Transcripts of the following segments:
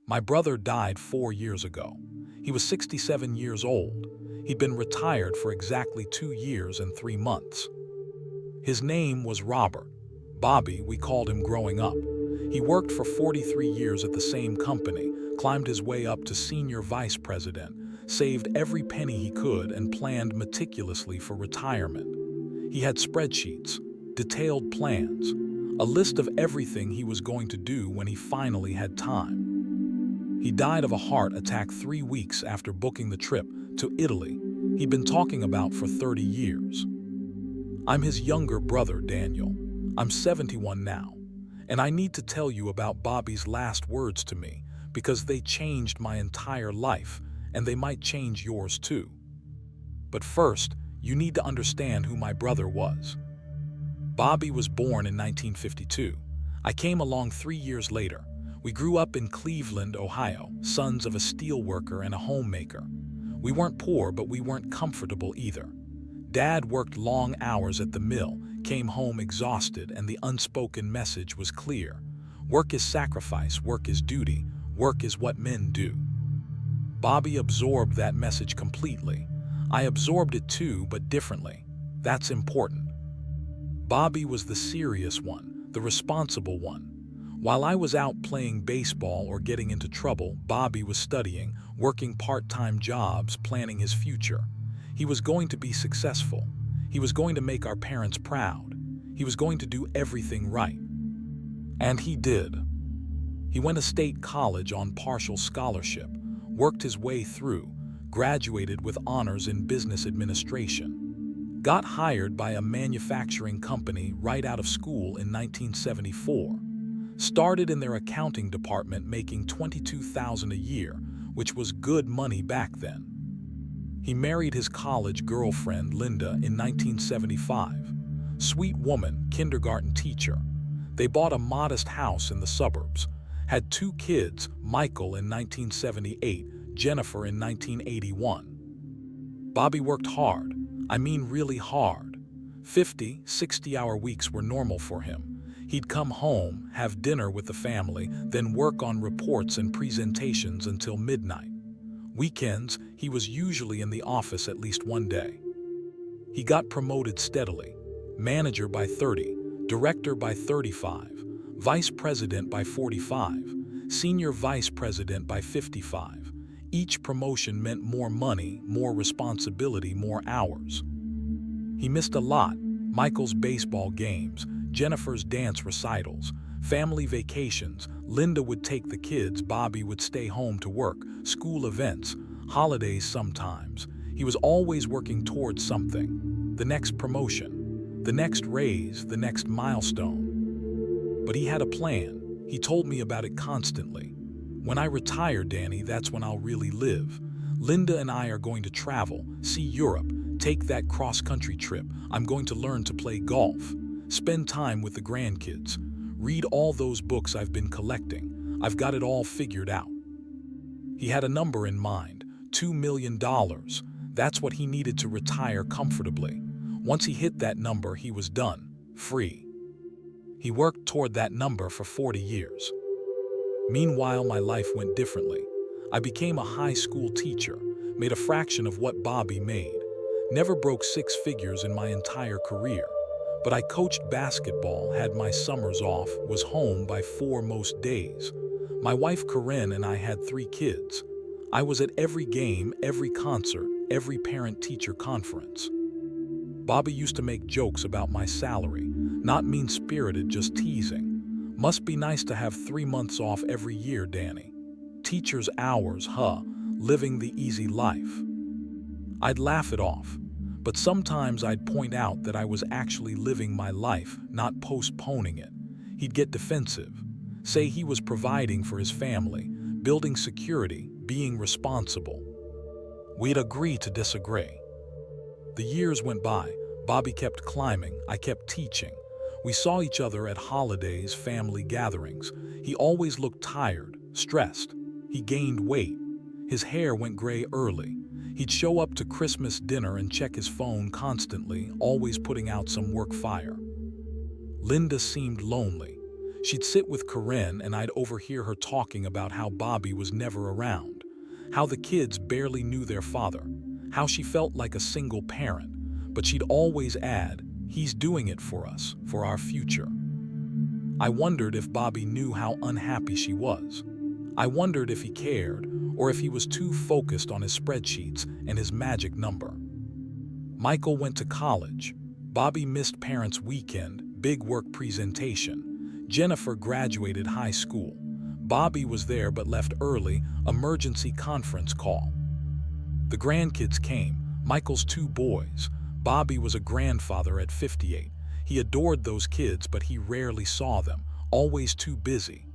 My brother died 4 years ago. He was 67 years old. He'd been retired for exactly 2 years and 3 months. His name was Robert. Bobby, we called him growing up. He worked for 43 years at the same company, climbed his way up to senior vice president, saved every penny he could, and planned meticulously for retirement. He had spreadsheets, detailed plans, a list of everything he was going to do when he finally had time. He died of a heart attack 3 weeks after booking the trip to Italy he'd been talking about for 30 years. I'm his younger brother, Daniel. I'm 71 now, and I need to tell you about Bobby's last words to me because they changed my entire life, and they might change yours too. But first, you need to understand who my brother was. Bobby was born in 1952. I came along 3 years later. We grew up in Cleveland, Ohio, sons of a steelworker and a homemaker. We weren't poor, but we weren't comfortable either. Dad worked long hours at the mill, came home exhausted, and the unspoken message was clear. Work is sacrifice, work is duty, work is what men do. Bobby absorbed that message completely. I absorbed it too, but differently. That's important. Bobby was the serious one, the responsible one. While I was out playing baseball or getting into trouble, Bobby was studying, working part-time jobs, planning his future. He was going to be successful. He was going to make our parents proud. He was going to do everything right. And he did. He went to state college on partial scholarship, worked his way through, graduated with honors in business administration, got hired by a manufacturing company right out of school in 1974, started in their accounting department making $22,000 a year, which was good money back then. He married his college girlfriend, Linda, in 1975. Sweet woman, kindergarten teacher. They bought a modest house in the suburbs, had 2 kids, Michael in 1978, Jennifer in 1981. Bobby worked hard. I mean really hard. 50, 60-hour weeks were normal for him. He'd come home, have dinner with the family, then work on reports and presentations until midnight. Weekends, he was usually in the office at least one day. He got promoted steadily. Manager by 30, director by 35, vice president by 45, senior vice president by 55. Each promotion meant more money, more responsibility, more hours. He missed a lot: Michael's baseball games, Jennifer's dance recitals, family vacations. Linda would take the kids, Bobby would stay home to work, school events, holidays sometimes. He was always working towards something: the next promotion, the next raise, the next milestone. But he had a plan. He told me about it constantly. When I retire, Danny, that's when I'll really live. Linda and I are going to travel, see Europe, take that cross-country trip. I'm going to learn to play golf, spend time with the grandkids, read all those books I've been collecting. I've got it all figured out. He had a number in mind: $2 million. That's what he needed to retire comfortably. Once he hit that number, he was done, free. He worked toward that number for 40 years. Meanwhile, my life went differently. I became a high school teacher, made a fraction of what Bobby made. Never broke 6 figures in my entire career. But I coached basketball, had my summers off, was home by 4 most days. My wife Corinne and I had 3 kids. I was at every game, every concert, every parent-teacher conference. Bobby used to make jokes about my salary, not mean-spirited, just teasing. Must be nice to have 3 months off every year, Danny. Teacher's hours, huh? Living the easy life. I'd laugh it off, but sometimes I'd point out that I was actually living my life, not postponing it. He'd get defensive, say he was providing for his family, building security, being responsible. We'd agree to disagree. The years went by. Bobby kept climbing, I kept teaching. We saw each other at holidays, family gatherings. He always looked tired, stressed. He gained weight. His hair went gray early. He'd show up to Christmas dinner and check his phone constantly, always putting out some work fire. Linda seemed lonely. She'd sit with Corinne and I'd overhear her talking about how Bobby was never around, how the kids barely knew their father, how she felt like a single parent, but she'd always add, "He's doing it for us, for our future." I wondered if Bobby knew how unhappy she was. I wondered if he cared, or if he was too focused on his spreadsheets and his magic number. Michael went to college. Bobby missed parents' weekend, big work presentation. Jennifer graduated high school. Bobby was there but left early, emergency conference call. The grandkids came, Michael's 2 boys. Bobby was a grandfather at 58. He adored those kids, but he rarely saw them, always too busy.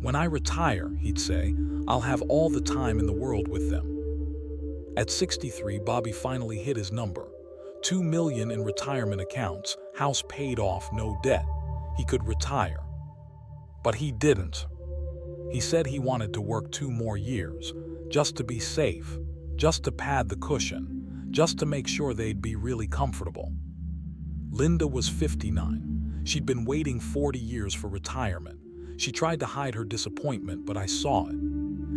"When I retire," he'd say, "I'll have all the time in the world with them." At 63, Bobby finally hit his number. $2 million in retirement accounts, house paid off, no debt. He could retire. But he didn't. He said he wanted to work 2 more years, just to be safe, just to pad the cushion, just to make sure they'd be really comfortable. Linda was 59. She'd been waiting 40 years for retirement. She tried to hide her disappointment, but I saw it.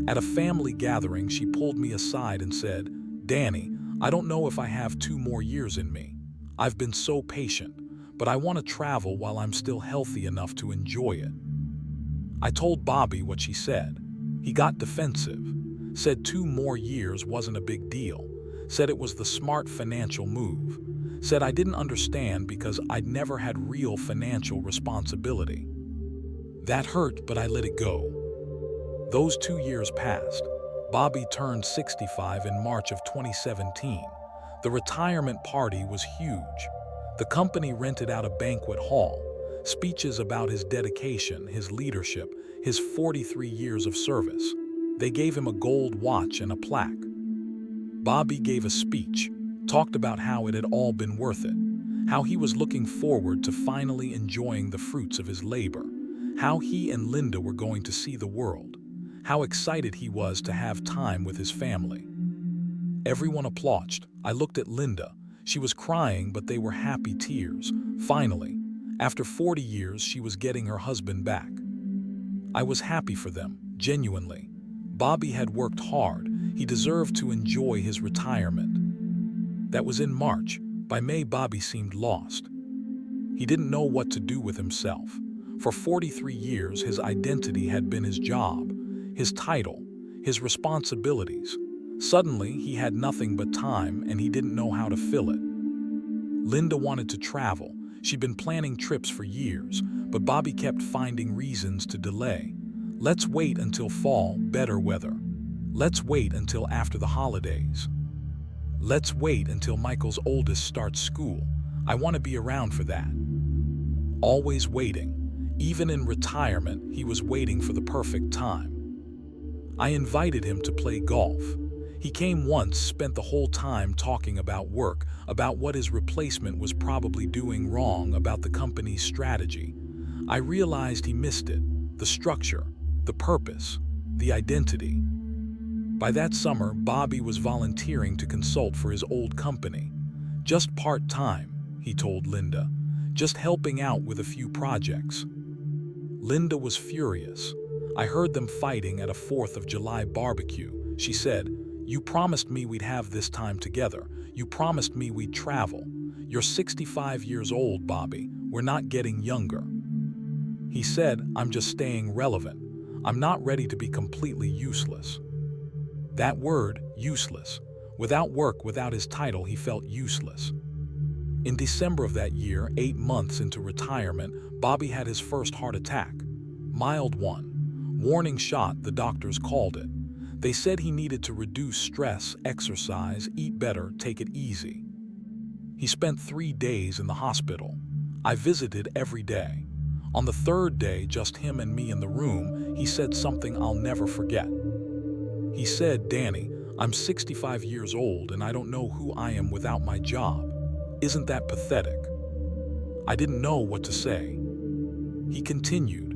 At a family gathering, she pulled me aside and said, "Danny, I don't know if I have 2 more years in me. I've been so patient, but I want to travel while I'm still healthy enough to enjoy it." I told Bobby what she said. He got defensive, said 2 more years wasn't a big deal, said it was the smart financial move, said I didn't understand because I'd never had real financial responsibility. That hurt, but I let it go. Those 2 years passed. Bobby turned 65 in March of 2017. The retirement party was huge. The company rented out a banquet hall. Speeches about his dedication, his leadership, his 43 years of service. They gave him a gold watch and a plaque. Bobby gave a speech, talked about how it had all been worth it, how he was looking forward to finally enjoying the fruits of his labor, how he and Linda were going to see the world, how excited he was to have time with his family. Everyone applauded. I looked at Linda. She was crying, but they were happy tears. Finally, after 40 years, she was getting her husband back. I was happy for them, genuinely. Bobby had worked hard. He deserved to enjoy his retirement. That was in March. By May, Bobby seemed lost. He didn't know what to do with himself. For 43 years, his identity had been his job, his title, his responsibilities. Suddenly, he had nothing but time, and he didn't know how to fill it. Linda wanted to travel. She'd been planning trips for years, but Bobby kept finding reasons to delay. "Let's wait until fall, better weather. Let's wait until after the holidays. Let's wait until Michael's oldest starts school. I want to be around for that." Always waiting. Even in retirement, he was waiting for the perfect time. I invited him to play golf. He came once, spent the whole time talking about work, about what his replacement was probably doing wrong, about the company's strategy. I realized he missed it, the structure, the purpose, the identity. By that summer, Bobby was volunteering to consult for his old company. "Just part-time," he told Linda, "just helping out with a few projects." Linda was furious. I heard them fighting at a 4th of July barbecue. She said, "You promised me we'd have this time together. You promised me we'd travel. You're 65 years old, Bobby. We're not getting younger." He said, "I'm just staying relevant. I'm not ready to be completely useless." That word, useless. Without work, without his title, he felt useless. In December of that year, 8 months into retirement, Bobby had his first heart attack. Mild one. Warning shot, the doctors called it. They said he needed to reduce stress, exercise, eat better, take it easy. He spent 3 days in the hospital. I visited every day. On the 3rd day, just him and me in the room, he said something I'll never forget. He said, "Danny, I'm 65 years old and I don't know who I am without my job. Isn't that pathetic?" I didn't know what to say. He continued,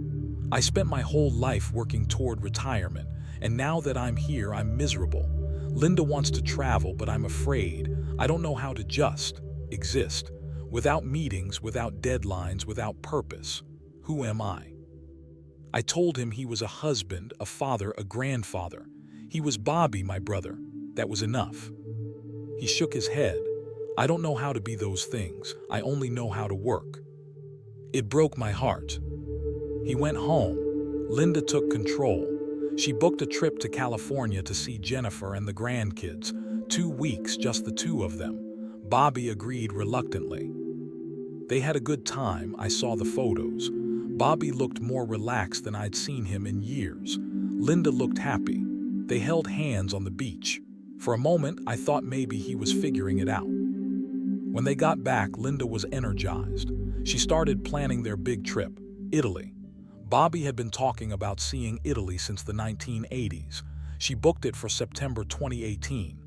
"I spent my whole life working toward retirement, and now that I'm here, I'm miserable. Linda wants to travel, but I'm afraid. I don't know how to just exist. Without meetings, without deadlines, without purpose. Who am I?" I told him he was a husband, a father, a grandfather. He was Bobby, my brother. That was enough. He shook his head. I don't know how to be those things. I only know how to work. It broke my heart. He went home. Linda took control. She booked a trip to California to see Jennifer and the grandkids. 2 weeks, just the two of them. Bobby agreed reluctantly. They had a good time. I saw the photos. Bobby looked more relaxed than I'd seen him in years. Linda looked happy. They held hands on the beach. For a moment, I thought maybe he was figuring it out. When they got back, Linda was energized. She started planning their big trip, Italy. Bobby had been talking about seeing Italy since the 1980s. She booked it for September 2018.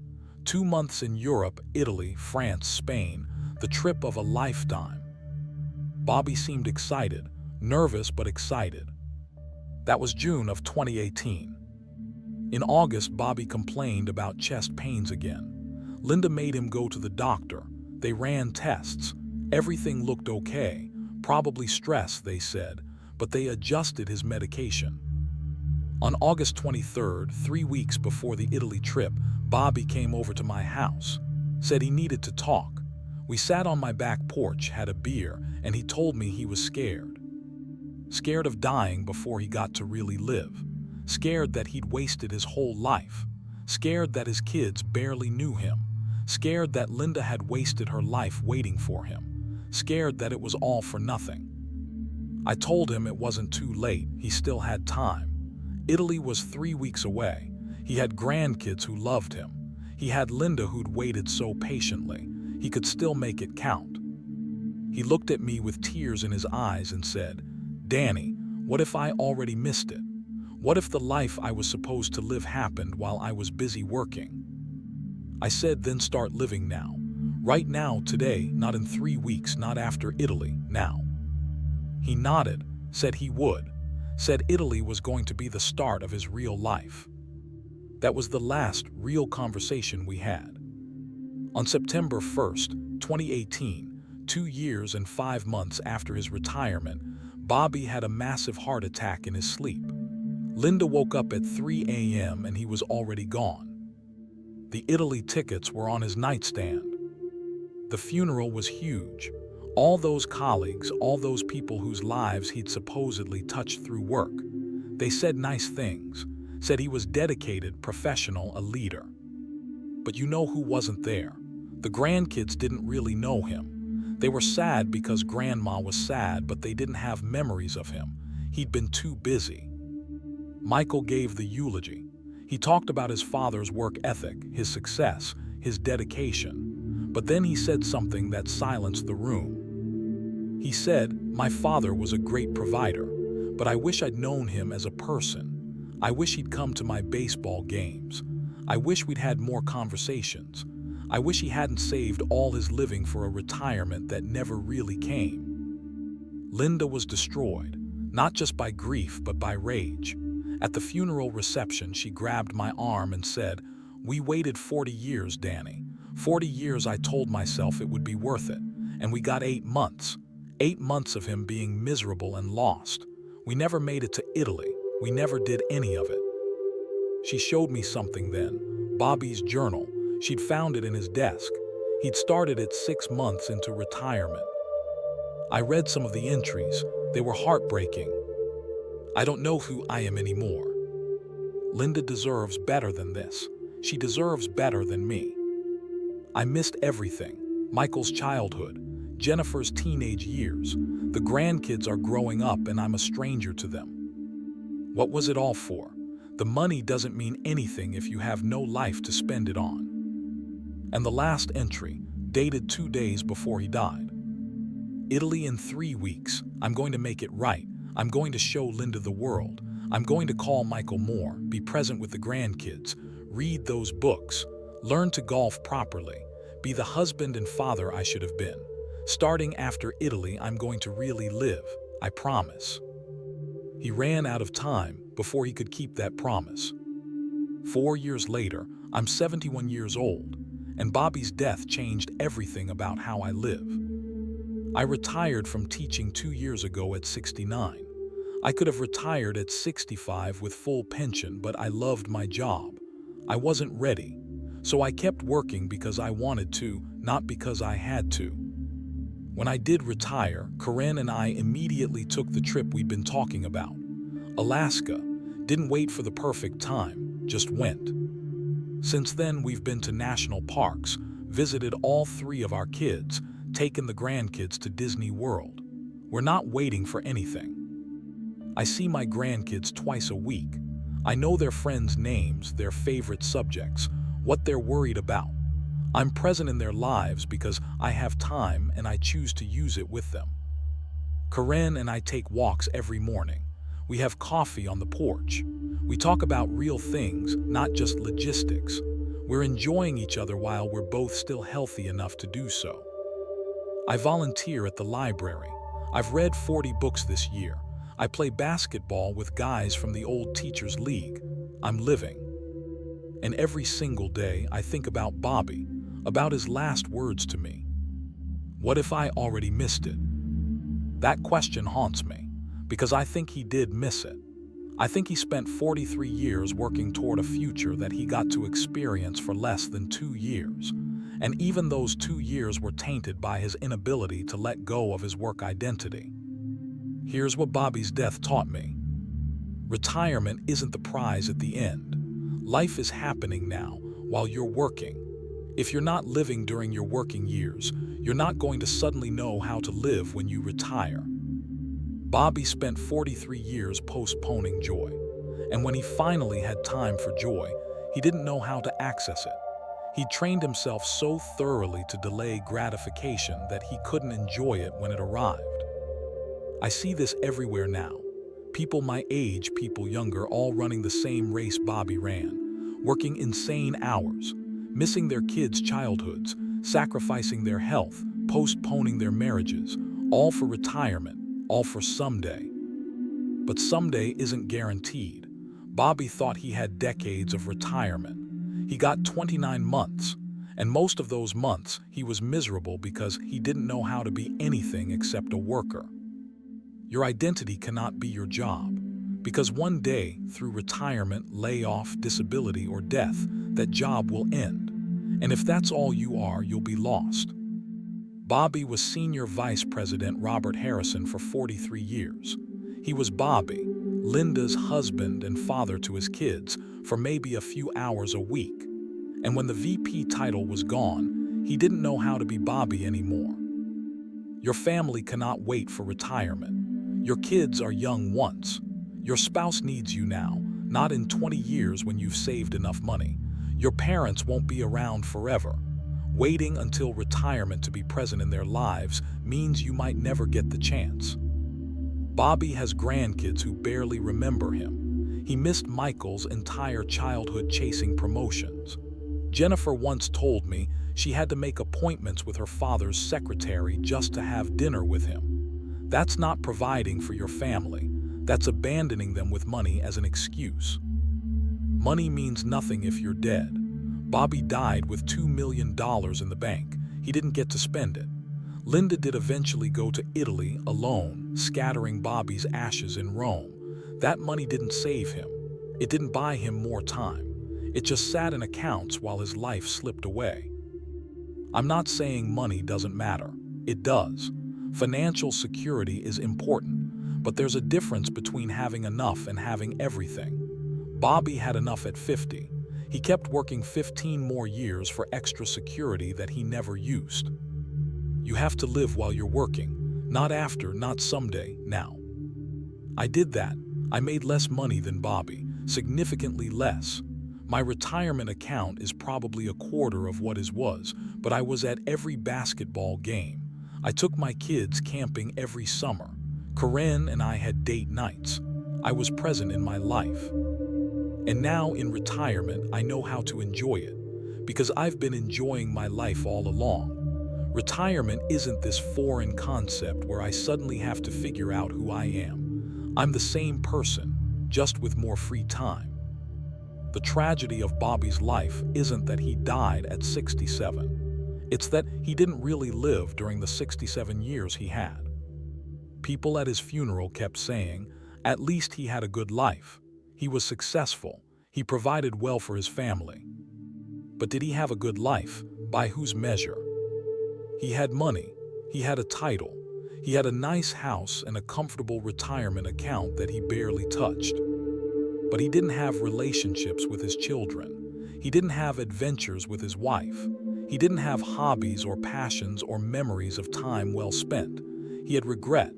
2 months in Europe, Italy, France, Spain, the trip of a lifetime. Bobby seemed excited, nervous but excited. That was June of 2018. In August, Bobby complained about chest pains again. Linda made him go to the doctor. They ran tests. Everything looked okay, probably stress, they said, but they adjusted his medication. On August 23rd, 3 weeks before the Italy trip, Bobby came over to my house, said he needed to talk. We sat on my back porch, had a beer, and he told me he was scared. Scared of dying before he got to really live. Scared that he'd wasted his whole life. Scared that his kids barely knew him. Scared that Linda had wasted her life waiting for him. Scared that it was all for nothing. I told him it wasn't too late, he still had time. Italy was 3 weeks away. He had grandkids who loved him. He had Linda who'd waited so patiently. He could still make it count. He looked at me with tears in his eyes and said, "Danny, what if I already missed it? What if the life I was supposed to live happened while I was busy working?" I said, "Then start living now. Right now, today, not in 3 weeks, not after Italy, now." He nodded, said he would, said Italy was going to be the start of his real life. That was the last real conversation we had. On September 1st, 2018, 2 years and 5 months after his retirement, Bobby had a massive heart attack in his sleep. Linda woke up at 3 a.m. and he was already gone. The Italy tickets were on his nightstand. The funeral was huge. All those colleagues, all those people whose lives he'd supposedly touched through work. They said nice things, said he was dedicated, professional, a leader. But you know who wasn't there? The grandkids didn't really know him. They were sad because Grandma was sad, but they didn't have memories of him. He'd been too busy. Michael gave the eulogy. He talked about his father's work ethic, his success, his dedication. But then he said something that silenced the room. He said, "My father was a great provider, but I wish I'd known him as a person. I wish he'd come to my baseball games. I wish we'd had more conversations. I wish he hadn't saved all his living for a retirement that never really came." Linda was destroyed, not just by grief but by rage. At the funeral reception, she grabbed my arm and said, "We waited 40 years, Danny. 40 years I told myself it would be worth it. And we got 8 months. 8 months of him being miserable and lost. We never made it to Italy. We never did any of it." She showed me something then, Bobby's journal. She'd found it in his desk. He'd started it 6 months into retirement. I read some of the entries. They were heartbreaking. "I don't know who I am anymore. Linda deserves better than this. She deserves better than me. I missed everything. Michael's childhood, Jennifer's teenage years. The grandkids are growing up and I'm a stranger to them. What was it all for? The money doesn't mean anything if you have no life to spend it on." And the last entry, dated 2 days before he died. "Italy in 3 weeks. I'm going to make it right. I'm going to show Linda the world. I'm going to call Michael more, be present with the grandkids, read those books, learn to golf properly, be the husband and father I should have been. Starting after Italy, I'm going to really live. I promise." He ran out of time before he could keep that promise. 4 years later, I'm 71 years old, and Bobby's death changed everything about how I live. I retired from teaching 2 years ago at 69. I could have retired at 65 with full pension, but I loved my job. I wasn't ready, so I kept working because I wanted to, not because I had to. When I did retire, Karen and I immediately took the trip we'd been talking about. Alaska. Didn't wait for the perfect time, just went. Since then, we've been to national parks, visited all 3 of our kids, taken the grandkids to Disney World. We're not waiting for anything. I see my grandkids twice a week. I know their friends' names, their favorite subjects, what they're worried about. I'm present in their lives because I have time and I choose to use it with them. Karen and I take walks every morning. We have coffee on the porch. We talk about real things, not just logistics. We're enjoying each other while we're both still healthy enough to do so. I volunteer at the library. I've read 40 books this year. I play basketball with guys from the old teachers league. I'm living. And every single day I think about Bobby, about his last words to me. What if I already missed it? That question haunts me, because I think he did miss it. I think he spent 43 years working toward a future that he got to experience for less than 2 years. And even those 2 years were tainted by his inability to let go of his work identity. Here's what Bobby's death taught me. Retirement isn't the prize at the end. Life is happening now while you're working. If you're not living during your working years, you're not going to suddenly know how to live when you retire. Bobby spent 43 years postponing joy, and when he finally had time for joy, he didn't know how to access it. He trained himself so thoroughly to delay gratification that he couldn't enjoy it when it arrived. I see this everywhere now. People my age, people younger, all running the same race Bobby ran, working insane hours, missing their kids' childhoods, sacrificing their health, postponing their marriages, all for retirement, all for someday. But someday isn't guaranteed. Bobby thought he had decades of retirement. He got 29 months, and most of those months he was miserable because he didn't know how to be anything except a worker. Your identity cannot be your job, because one day, through retirement, layoff, disability, or death, that job will end. And if that's all you are, you'll be lost. Bobby was Senior Vice President Robert Harrison for 43 years. He was Bobby, Linda's husband and father to his kids, for maybe a few hours a week. And when the VP title was gone, he didn't know how to be Bobby anymore. Your family cannot wait for retirement. Your kids are young once. Your spouse needs you now, not in 20 years when you've saved enough money. Your parents won't be around forever. Waiting until retirement to be present in their lives means you might never get the chance. Bobby has grandkids who barely remember him. He missed Michael's entire childhood chasing promotions. Jennifer once told me she had to make appointments with her father's secretary just to have dinner with him. That's not providing for your family. That's abandoning them with money as an excuse. Money means nothing if you're dead. Bobby died with $2 million in the bank. He didn't get to spend it. Linda did eventually go to Italy alone, scattering Bobby's ashes in Rome. That money didn't save him. It didn't buy him more time. It just sat in accounts while his life slipped away. I'm not saying money doesn't matter. It does. Financial security is important, but there's a difference between having enough and having everything. Bobby had enough at 50. He kept working 15 more years for extra security that he never used. You have to live while you're working, not after, not someday, now. I did that. I made less money than Bobby, significantly less. My retirement account is probably a quarter of what his was, but I was at every basketball game. I took my kids camping every summer. Karen and I had date nights. I was present in my life. And now in retirement, I know how to enjoy it, because I've been enjoying my life all along. Retirement isn't this foreign concept where I suddenly have to figure out who I am. I'm the same person, just with more free time. The tragedy of Bobby's life isn't that he died at 67. It's that he didn't really live during the 67 years he had. People at his funeral kept saying, At least he had a good life. He was successful. He provided well for his family. But did he have a good life? By whose measure? He had money. He had a title. He had a nice house and a comfortable retirement account that he barely touched. But he didn't have relationships with his children. He didn't have adventures with his wife. He didn't have hobbies or passions or memories of time well spent. He had regret.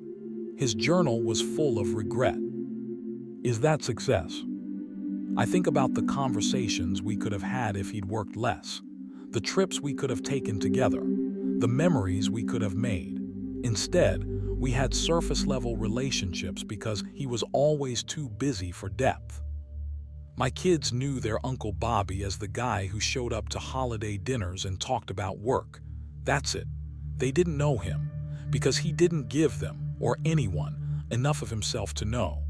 His journal was full of regret. Is that success? I think about the conversations we could have had if he'd worked less, the trips we could have taken together, the memories we could have made. Instead, we had surface-level relationships because he was always too busy for depth. My kids knew their Uncle Bobby as the guy who showed up to holiday dinners and talked about work. That's it. They didn't know him because he didn't give them, or anyone, enough of himself to know.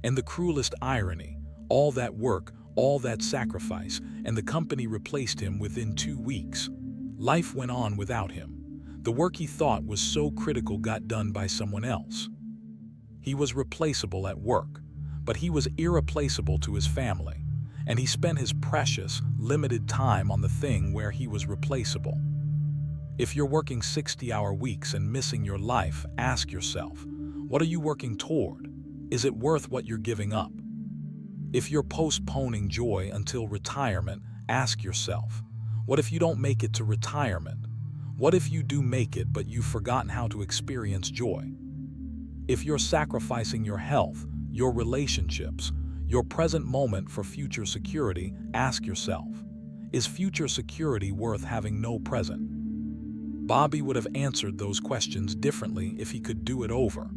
And the cruelest irony, all that work, all that sacrifice, and the company replaced him within 2 weeks. Life went on without him. The work he thought was so critical got done by someone else. He was replaceable at work, but he was irreplaceable to his family, and he spent his precious, limited time on the thing where he was replaceable. If you're working 60-hour weeks and missing your life, ask yourself, what are you working toward? Is it worth what you're giving up? If you're postponing joy until retirement, ask yourself, what if you don't make it to retirement? What if you do make it but you've forgotten how to experience joy? If you're sacrificing your health, your relationships, your present moment for future security, ask yourself, is future security worth having no present? Bobby would have answered those questions differently if he could do it over.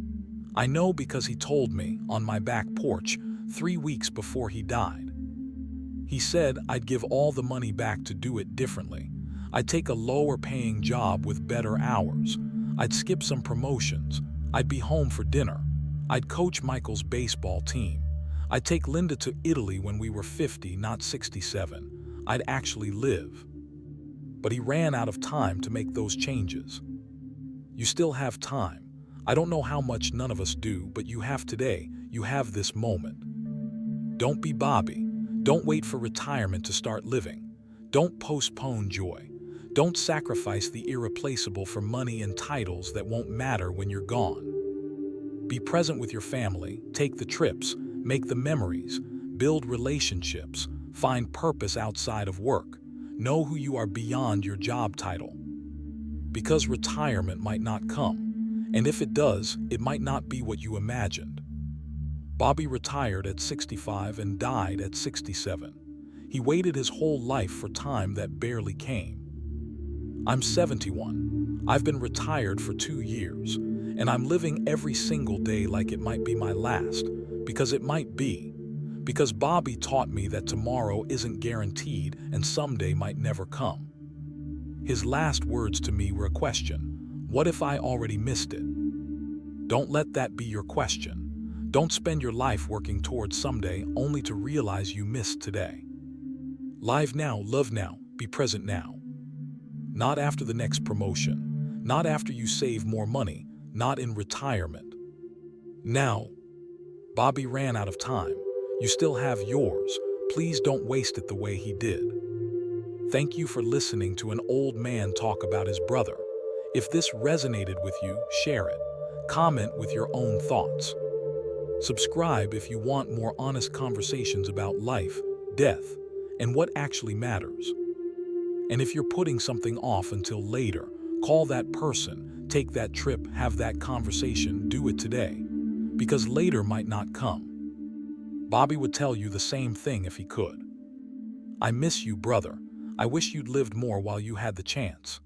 I know because he told me on my back porch 3 weeks before he died. He said I'd give all the money back to do it differently. I'd take a lower-paying job with better hours. I'd skip some promotions. I'd be home for dinner. I'd coach Michael's baseball team. I'd take Linda to Italy when we were 50, not 67. I'd actually live. But he ran out of time to make those changes. You still have time. I don't know how much none of us do, but you have today. You have this moment. Don't be Bobby. Don't wait for retirement to start living. Don't postpone joy. Don't sacrifice the irreplaceable for money and titles that won't matter when you're gone. Be present with your family, take the trips, make the memories, build relationships, find purpose outside of work. Know who you are beyond your job title. Because retirement might not come, and if it does, it might not be what you imagined. Bobby retired at 65 and died at 67. He waited his whole life for time that barely came. I'm 71. I've been retired for 2 years, and I'm living every single day like it might be my last, because it might be. Because Bobby taught me that tomorrow isn't guaranteed and someday might never come. His last words to me were a question. What if I already missed it? Don't let that be your question. Don't spend your life working towards someday only to realize you missed today. Live now, love now, be present now. Not after the next promotion, not after you save more money, not in retirement. Now, Bobby ran out of time. You still have yours. Please don't waste it the way he did. Thank you for listening to an old man talk about his brother. If this resonated with you, share it. Comment with your own thoughts. Subscribe if you want more honest conversations about life, death, and what actually matters. And if you're putting something off until later, call that person, take that trip, have that conversation, do it today. Because later might not come. Bobby would tell you the same thing if he could. I miss you, brother. I wish you'd lived more while you had the chance.